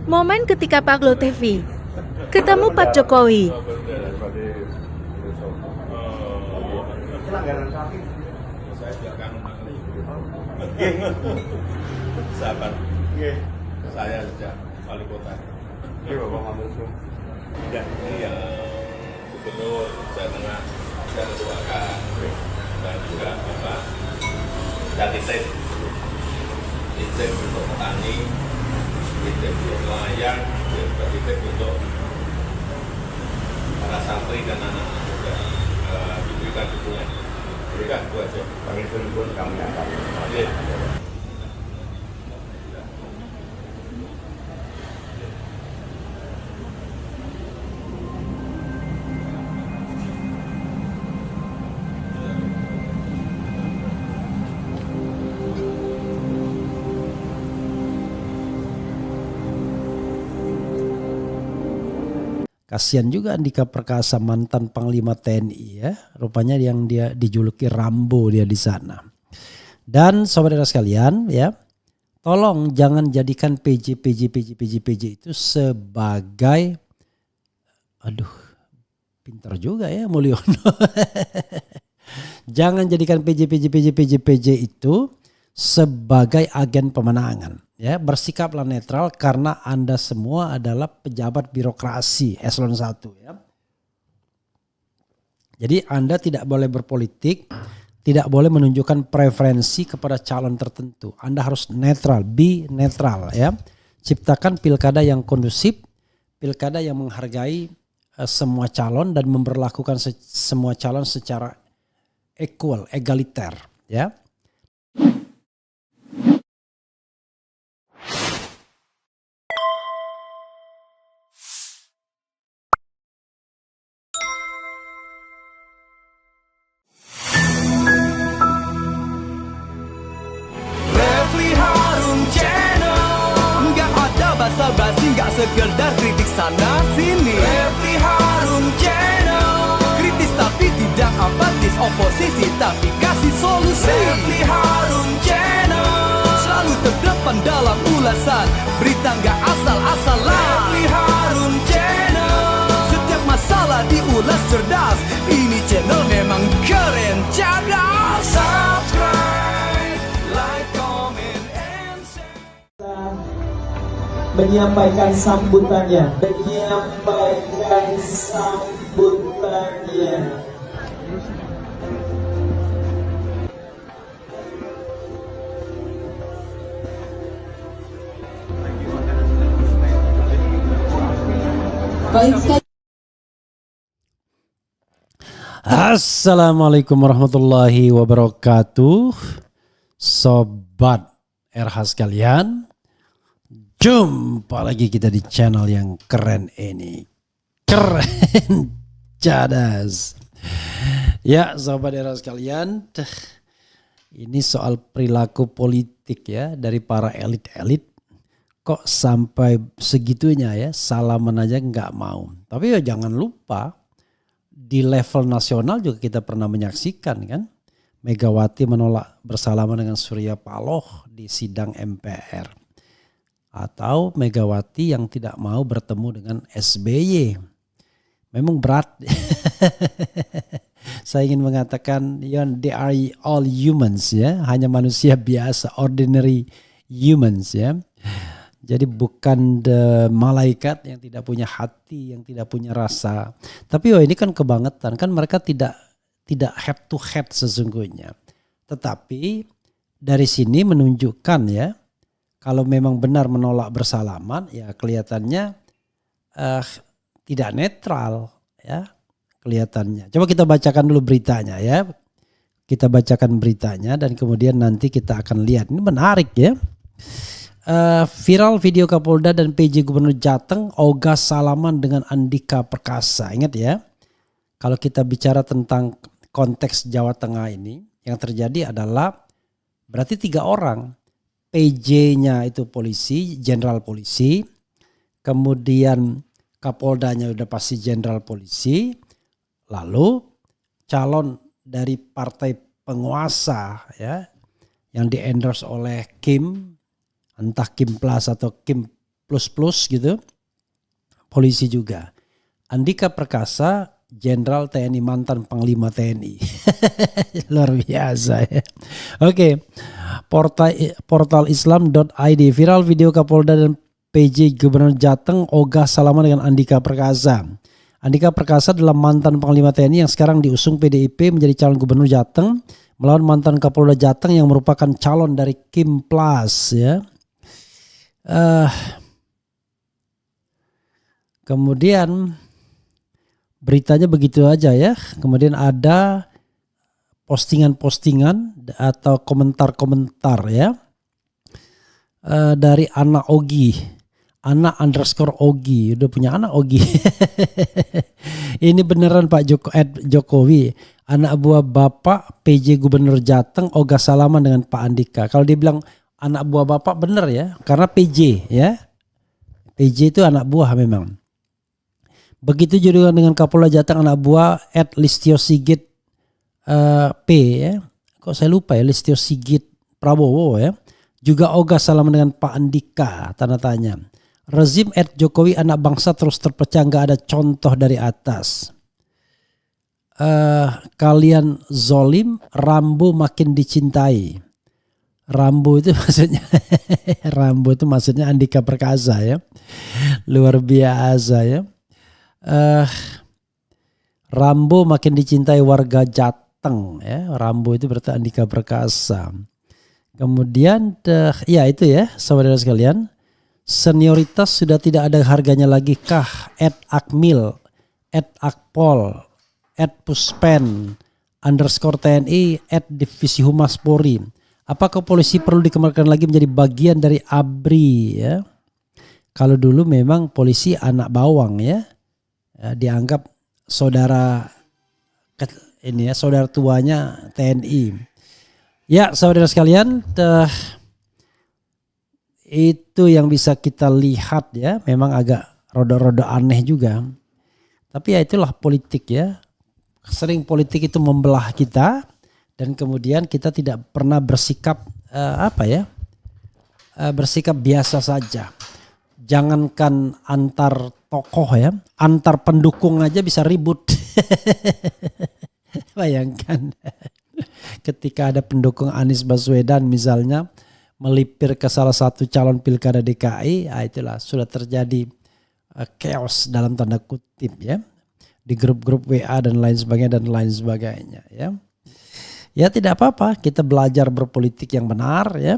Momen ketika Pak Glo TV ketemu Pak Jokowi. Sahabat saya sejak wali kota. Ya, ini yang gubernur Jawa Tengah saya ketuakan dan juga Bapak dan titip untuk petani, titip untuk nelayan, titip untuk para santri dan anak-anak muda diberikan dukungan. Berikan itu aja. Kami pun kami akan. Kasihan juga Andika Perkasa, mantan Panglima TNI ya. Rupanya yang dia dijuluki Rambo dia di sana. Dan saudara sekalian ya, tolong jangan jadikan PJ itu sebagai, aduh pintar juga ya Mulyono. Jangan jadikan PJ itu sebagai agen pemenangan. Ya, bersikaplah netral karena Anda semua adalah pejabat birokrasi eselon 1 ya. Jadi Anda tidak boleh berpolitik, tidak boleh menunjukkan preferensi kepada calon tertentu. Anda harus netral, be netral ya. Ciptakan pilkada yang kondusif, pilkada yang menghargai semua calon dan memperlakukan semua calon secara equal, egaliter ya. Basa-basi nggak sekedar kritik sana sini. Refli Harun Channel, kritis tapi tidak apatis, oposisi tapi kasih solusi. Refli Harun Channel, selalu terdepan dalam ulasan, berita nggak asal-asalan. Refli Harun Channel, setiap masalah diulas cerdas, ini channel memang keren cerdas. Subscribe, like, comment, and share. Menyampaikan sambutannya. Assalamualaikum warahmatullahi wabarakatuh. Sobat RH sekalian, jumpa lagi kita di channel yang keren ini. Keren cadas. Ya sobat era sekalian, ini soal perilaku politik ya dari para elit-elit. Kok sampai segitunya ya, salaman aja nggak mau. Tapi ya jangan lupa, di level nasional juga kita pernah menyaksikan kan. Megawati menolak bersalaman dengan Surya Paloh di sidang MPR. Atau Megawati yang tidak mau bertemu dengan SBY. Memang berat. Saya ingin mengatakan they are all humans ya. Hanya manusia biasa, ordinary humans ya. Jadi bukan malaikat yang tidak punya hati, yang tidak punya rasa. Tapi ini kan kebangetan. Kan mereka tidak head to head sesungguhnya. Tetapi dari sini menunjukkan ya, kalau memang benar menolak bersalaman, ya kelihatannya tidak netral ya kelihatannya. Coba kita bacakan dulu beritanya ya. Kita bacakan beritanya dan kemudian nanti kita akan lihat. Ini menarik ya. Viral video Kapolda dan PJ Gubernur Jateng ogah salaman dengan Andika Perkasa. Ingat ya, kalau kita bicara tentang konteks Jawa Tengah ini, yang terjadi adalah berarti 3 orang. PJ-nya itu polisi, jenderal polisi. Kemudian Kapoldanya udah pasti jenderal polisi. Lalu calon dari partai penguasa ya, yang di-endorse oleh Kim, entah Kim Plus atau Kim plus gitu. Polisi juga. Andika Perkasa, Jenderal TNI, mantan Panglima TNI. Luar biasa ya. Oke. Portal Islam.id, viral video Kapolda dan PJ Gubernur Jateng ogah salaman dengan Andika Perkasa. Andika Perkasa adalah mantan Panglima TNI yang sekarang diusung PDIP menjadi calon Gubernur Jateng melawan mantan Kapolda Jateng yang merupakan calon dari Kim Plus ya. Kemudian beritanya begitu aja ya. Kemudian ada postingan-postingan atau komentar-komentar ya dari anak Ogi, anak _Ogi, udah punya anak Ogi. Ini beneran Pak Jokowi, anak buah Bapak PJ Gubernur Jateng ogah salaman dengan Pak Andika. Kalau dia bilang anak buah Bapak bener ya, karena PJ ya, PJ itu anak buah memang. Begitu juga dengan Kapolda Jateng anak buah Listio Sigit P ya. Kok saya lupa ya, Listio Sigit Prabowo ya. Juga ogah salaman dengan Pak Andika, tanda tanya. Rezim Jokowi anak bangsa terus terpecah, nggak ada contoh dari atas. Kalian zolim, Rambo makin dicintai. Rambo itu maksudnya Rambo itu maksudnya Andika Perkasa ya. Luar biasa ya. Rambo makin dicintai warga Jateng ya. Rambo itu berarti Andika Perkasa. Kemudian ya itu ya saudara sekalian. Senioritas sudah tidak ada harganya lagi kah? @akmil, @akpol, @puspen _TNI, @divisi Humas Polri. Apakah polisi perlu dikembangkan lagi menjadi bagian dari ABRI ya? Kalau dulu memang polisi anak bawang ya. Dianggap saudara ini ya, saudara tuanya TNI. Ya, saudara sekalian, itu yang bisa kita lihat ya, memang agak roda-roda aneh juga. Tapi ya itulah politik ya. Sering politik itu membelah kita dan kemudian kita tidak pernah bersikap bersikap biasa saja. Jangankan antar tokoh ya, antar pendukung aja bisa ribut. Bayangkan ketika ada pendukung Anies Baswedan misalnya melipir ke salah satu calon pilkada DKI, itulah sudah terjadi chaos dalam tanda kutip ya. Di grup-grup WA dan lain sebagainya ya. Ya tidak apa-apa, kita belajar berpolitik yang benar ya.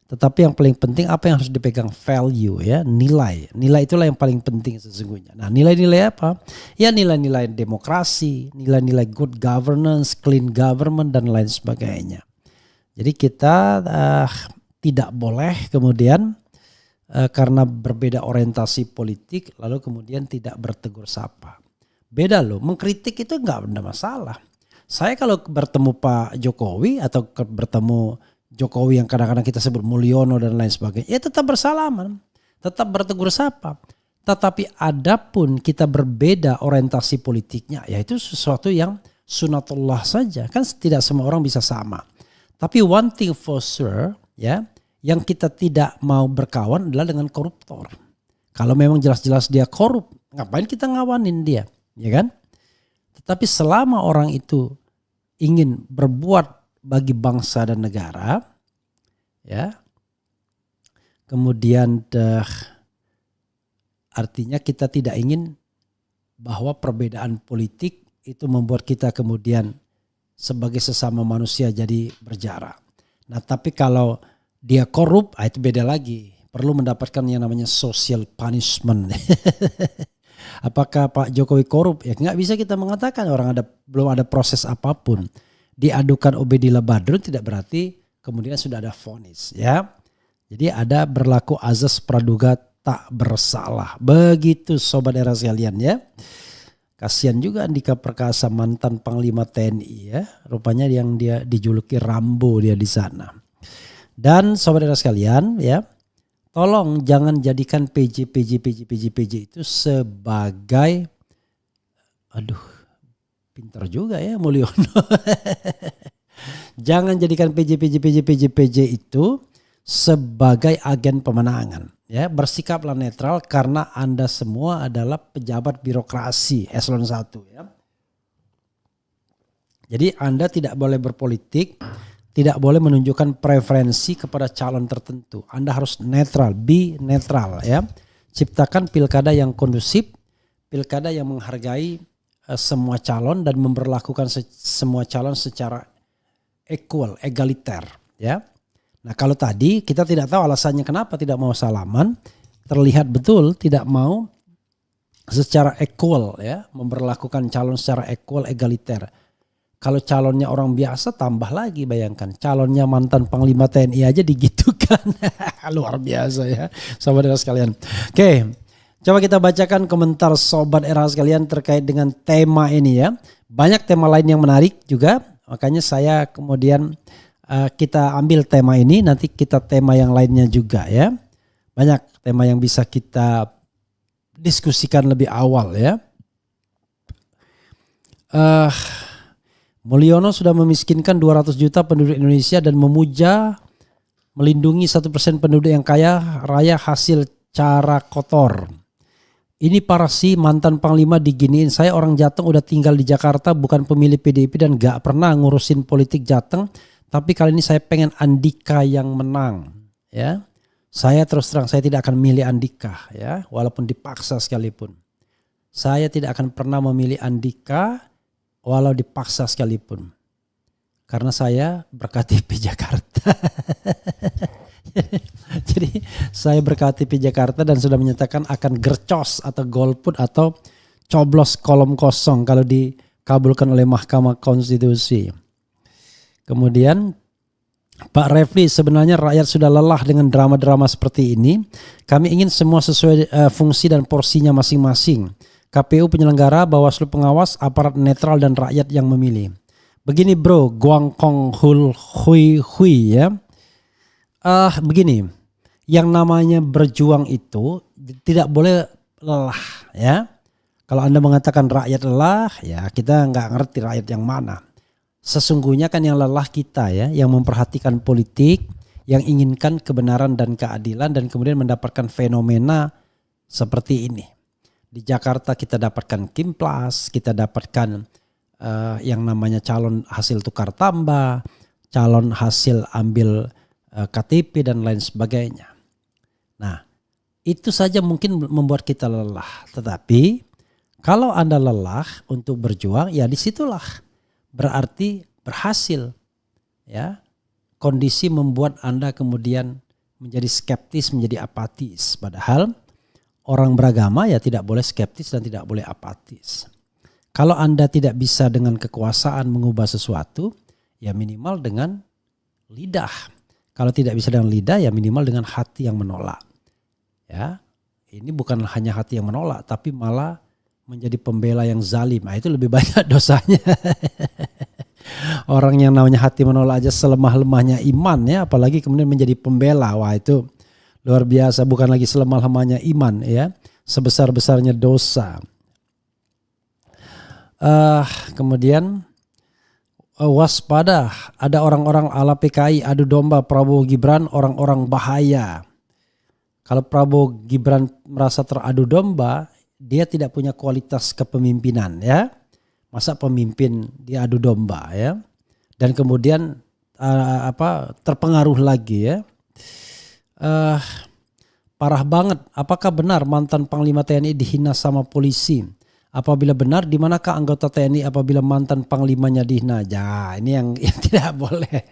Tetapi yang paling penting apa yang harus dipegang, value ya, nilai. Nilai itulah yang paling penting sesungguhnya. Nah, nilai-nilai apa? Ya nilai-nilai demokrasi, nilai-nilai good governance, clean government dan lain sebagainya. Jadi kita tidak boleh kemudian karena berbeda orientasi politik lalu kemudian tidak bertegur sapa. Beda loh, mengkritik itu enggak ada masalah. Saya kalau bertemu Pak Jokowi atau bertemu Jokowi yang kadang-kadang kita sebut Mulyono dan lain sebagainya, ya tetap bersalaman, tetap bertegur sapa. Tetapi adapun kita berbeda orientasi politiknya, ya itu sesuatu yang sunatullah saja. Kan tidak semua orang bisa sama. Tapi one thing for sure, ya, yang kita tidak mau berkawan adalah dengan koruptor. Kalau memang jelas-jelas dia korup, ngapain kita ngawanin dia, ya kan? Tetapi selama orang itu ingin berbuat bagi bangsa dan negara, ya, kemudian artinya kita tidak ingin bahwa perbedaan politik itu membuat kita kemudian sebagai sesama manusia jadi berjarak. Nah tapi kalau dia korup, itu beda lagi, perlu mendapatkan yang namanya social punishment. Apakah Pak Jokowi korup? Ya nggak bisa kita mengatakan, orang belum ada proses apapun. Diadukan Obedillah Badrun tidak berarti kemudian sudah ada vonis ya. Jadi ada berlaku azas praduga tak bersalah. Begitu sobat era sekalian ya. Kasihan juga Andika Perkasa mantan Panglima TNI ya. Rupanya yang dia dijuluki Rambo dia di sana. Dan sobat era sekalian ya, tolong jangan jadikan PJ itu sebagai, pintar juga ya Mulyono. Jangan jadikan PJ itu sebagai agen pemenangan. Ya, bersikaplah netral karena Anda semua adalah pejabat birokrasi eselon 1 ya. Jadi Anda tidak boleh berpolitik, tidak boleh menunjukkan preferensi kepada calon tertentu. Anda harus netral, be netral ya. Ciptakan pilkada yang kondusif, pilkada yang menghargai semua calon dan memperlakukan semua calon secara equal, egaliter ya. Nah kalau tadi kita tidak tahu alasannya kenapa tidak mau salaman, terlihat betul tidak mau secara equal ya, memperlakukan calon secara equal, egaliter. Kalau calonnya orang biasa tambah lagi, bayangkan calonnya mantan Panglima TNI aja digitukan. Luar biasa ya saudara sekalian. Oke, coba kita bacakan komentar Sobat Era sekalian terkait dengan tema ini ya. Banyak tema lain yang menarik juga, makanya saya kemudian kita ambil tema ini, nanti kita tema yang lainnya juga ya. Banyak tema yang bisa kita diskusikan lebih awal ya. Mulyono sudah memiskinkan 200 juta penduduk Indonesia dan memuja melindungi 1% penduduk yang kaya raya hasil cara kotor. Ini parah sih, mantan Panglima diginiin. Saya orang Jateng udah tinggal di Jakarta, bukan pemilih PDIP dan gak pernah ngurusin politik Jateng. Tapi kali ini saya pengen Andika yang menang ya. Saya terus terang saya tidak akan milih Andika ya, walaupun dipaksa sekalipun. Saya tidak akan pernah memilih Andika walau dipaksa sekalipun. Karena saya berKTP Jakarta. Jadi saya berKTP Jakarta dan sudah menyatakan akan gercos atau golput atau coblos kolom kosong kalau dikabulkan oleh Mahkamah Konstitusi. Kemudian Pak Refli, sebenarnya rakyat sudah lelah dengan drama-drama seperti ini. Kami ingin semua sesuai fungsi dan porsinya masing-masing. KPU penyelenggara, Bawaslu pengawas, aparat netral dan rakyat yang memilih. Begini bro, Guangkong Hul Hui Hui ya. Begini, yang namanya berjuang itu tidak boleh lelah ya. Kalau Anda mengatakan rakyat lelah, ya kita nggak ngerti rakyat yang mana. Sesungguhnya kan yang lelah kita ya, yang memperhatikan politik, yang inginkan kebenaran dan keadilan dan kemudian mendapatkan fenomena seperti ini. Di Jakarta kita dapatkan Kimplas, kita dapatkan yang namanya calon hasil tukar tambah, calon hasil ambil KTP dan lain sebagainya. Nah, itu saja mungkin membuat kita lelah. Tetapi kalau Anda lelah untuk berjuang, ya disitulah berarti berhasil. Ya, kondisi membuat Anda kemudian menjadi skeptis, menjadi apatis. Padahal orang beragama ya tidak boleh skeptis dan tidak boleh apatis. Kalau Anda tidak bisa dengan kekuasaan mengubah sesuatu, ya minimal dengan lidah. Kalau tidak bisa dengan lidah, ya minimal dengan hati yang menolak. Ya, ini bukan hanya hati yang menolak, tapi malah menjadi pembela yang zalim. Nah, itu lebih banyak dosanya. Orang yang namanya hati menolak aja selemah-lemahnya iman ya, apalagi kemudian menjadi pembela. Wah, itu luar biasa, bukan lagi selemah-lemahnya iman ya, sebesar-besarnya dosa. Kemudian waspada, ada orang-orang ala PKI adu domba Prabowo Gibran, orang-orang bahaya. Kalau Prabowo Gibran merasa teradu domba, dia tidak punya kualitas kepemimpinan ya. Masa pemimpin diadu domba ya. Dan kemudian terpengaruh lagi ya. Parah banget, apakah benar mantan Panglima TNI dihina sama polisi? Apabila benar, di manakah anggota TNI apabila mantan panglimanya dihina? Ya, ini yang tidak boleh.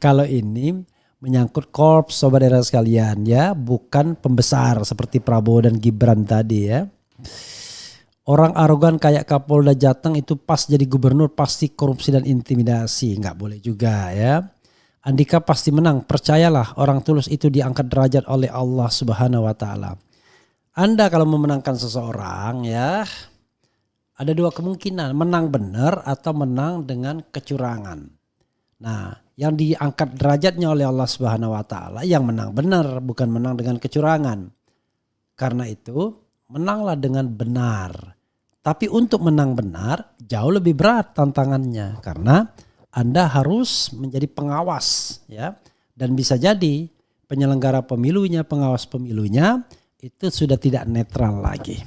Kalau ini menyangkut korps sobat era sekalian ya, bukan pembesar seperti Prabowo dan Gibran tadi ya. Orang arogan kayak Kapolda Jateng itu pas jadi gubernur pasti korupsi dan intimidasi. Nggak boleh juga ya. Andika pasti menang, percayalah orang tulus itu diangkat derajat oleh Allah Subhanahu wa Ta'ala. Anda kalau memenangkan seseorang ya, ada dua kemungkinan, menang benar atau menang dengan kecurangan. Nah, yang diangkat derajatnya oleh Allah Subhanahu wa Ta'ala yang menang benar, bukan menang dengan kecurangan. Karena itu menanglah dengan benar. Tapi untuk menang benar jauh lebih berat tantangannya, karena Anda harus menjadi pengawas ya, dan bisa jadi penyelenggara pemilunya, pengawas pemilunya itu sudah tidak netral lagi.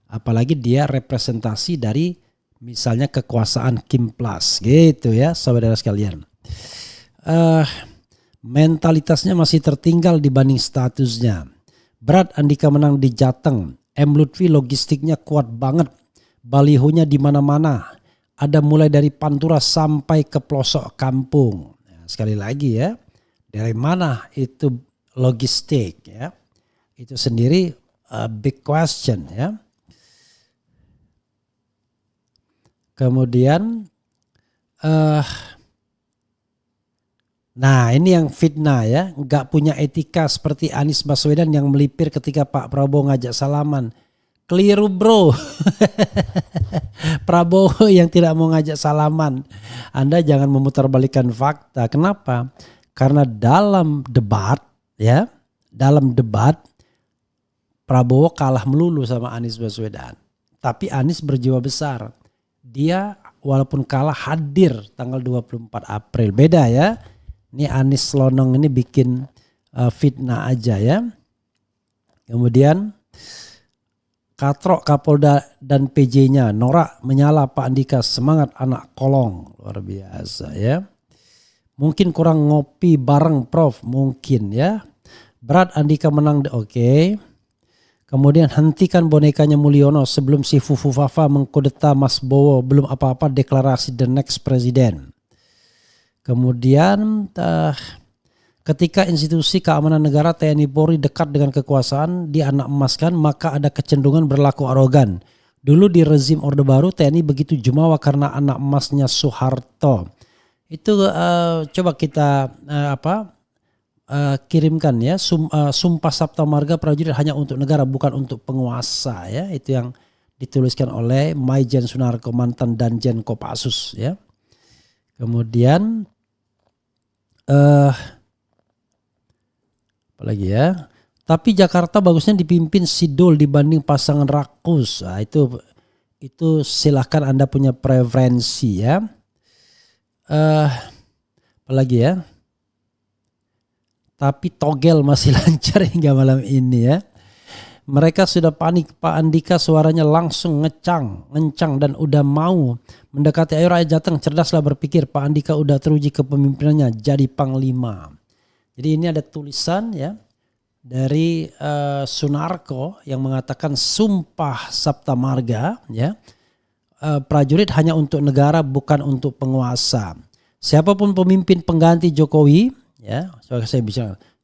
Apalagi dia representasi dari misalnya kekuasaan Kim Plus gitu ya saudara sekalian. Mentalitasnya masih tertinggal dibanding statusnya. Berat Andika menang di Jateng. M. Lutfi logistiknya kuat banget. Balihonya di mana-mana. Ada mulai dari Pantura sampai ke pelosok kampung. Nah, sekali lagi ya, dari mana itu logistik ya? Itu sendiri big question ya. Kemudian nah ini yang fitnah ya, nggak punya etika seperti Anies Baswedan yang melipir ketika Pak Prabowo ngajak salaman. Keliru bro. Prabowo yang tidak mau ngajak salaman. Anda jangan memutarbalikkan fakta. Kenapa? Karena dalam debat ya, dalam debat Prabowo kalah melulu sama Anies Baswedan. Tapi Anies berjiwa besar. Dia walaupun kalah hadir tanggal 24 April. Beda ya. Ini Anies Lonong ini bikin fitnah aja ya. Kemudian Katrok Kapolda dan PJ-nya norak menyala Pak Andika, semangat anak kolong, luar biasa ya. Mungkin kurang ngopi bareng Prof, mungkin ya. Berat Andika menang, oke. Kemudian hentikan bonekanya Mulyono sebelum si Fufu Fafa mengkudeta Mas Bowo, belum apa-apa deklarasi the next president. Kemudian ketika institusi keamanan negara TNI Polri dekat dengan kekuasaan di anak emas kan, maka ada kecenderungan berlaku arogan. Dulu di rezim Orde Baru TNI begitu jumawa karena anak emasnya Soeharto. Itu coba kita kirimkan ya, Sumpah Sabta Marga prajurit hanya untuk negara bukan untuk penguasa ya. Itu yang dituliskan oleh Maijen Sunarko, mantan Danjen Kopassus ya. Kemudian apalagi ya, tapi Jakarta bagusnya dipimpin Sidul dibanding pasangan Rakus. Nah, itu silahkan Anda punya preferensi ya. Apalagi ya, tapi togel masih lancar hingga malam ini ya. Mereka sudah panik, Pak Andika suaranya langsung ngencang dan udah mau mendekati. Ayo rakyat Jateng, cerdaslah berpikir, Pak Andika udah teruji kepemimpinannya jadi panglima. Jadi ini ada tulisan ya dari Sunarko yang mengatakan Sumpah Sabta Marga ya. Prajurit hanya untuk negara bukan untuk penguasa. Siapapun pemimpin pengganti Jokowi ya,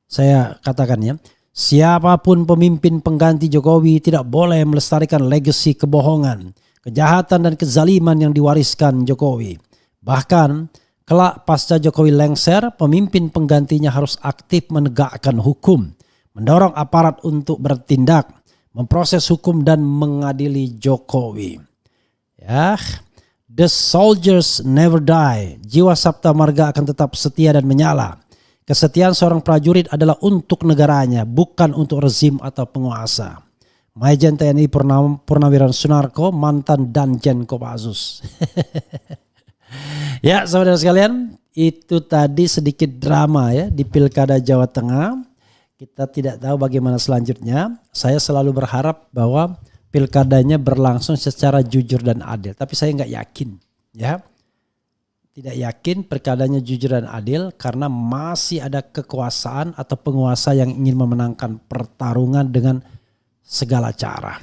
saya katakan ya, siapapun pemimpin pengganti Jokowi tidak boleh melestarikan legasi kebohongan, kejahatan dan kezaliman yang diwariskan Jokowi. Bahkan kelak pasca Jokowi lengser, pemimpin penggantinya harus aktif menegakkan hukum, mendorong aparat untuk bertindak, memproses hukum dan mengadili Jokowi. Ya, the soldiers never die. Jiwa Sabta Marga akan tetap setia dan menyala. Kesetiaan seorang prajurit adalah untuk negaranya, bukan untuk rezim atau penguasa. Maijen TNI Purnawiran Sunarko, mantan Danjen Kopassus. Ya saudara sekalian, itu tadi sedikit drama ya di Pilkada Jawa Tengah. Kita tidak tahu bagaimana selanjutnya. Saya selalu berharap bahwa pilkadanya berlangsung secara jujur dan adil. Tapi saya nggak yakin ya. Tidak yakin pilkadanya jujur dan adil karena masih ada kekuasaan atau penguasa yang ingin memenangkan pertarungan dengan segala cara.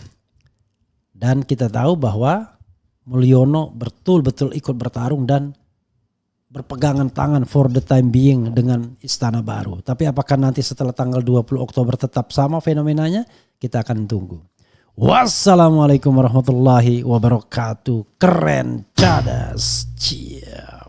Dan kita tahu bahwa Mulyono betul-betul ikut bertarung dan berpegangan tangan for the time being dengan Istana Baru. Tapi apakah nanti setelah tanggal 20 Oktober tetap sama fenomenanya? Kita akan tunggu. Wassalamualaikum warahmatullahi wabarakatuh. Keren cadas. Cia.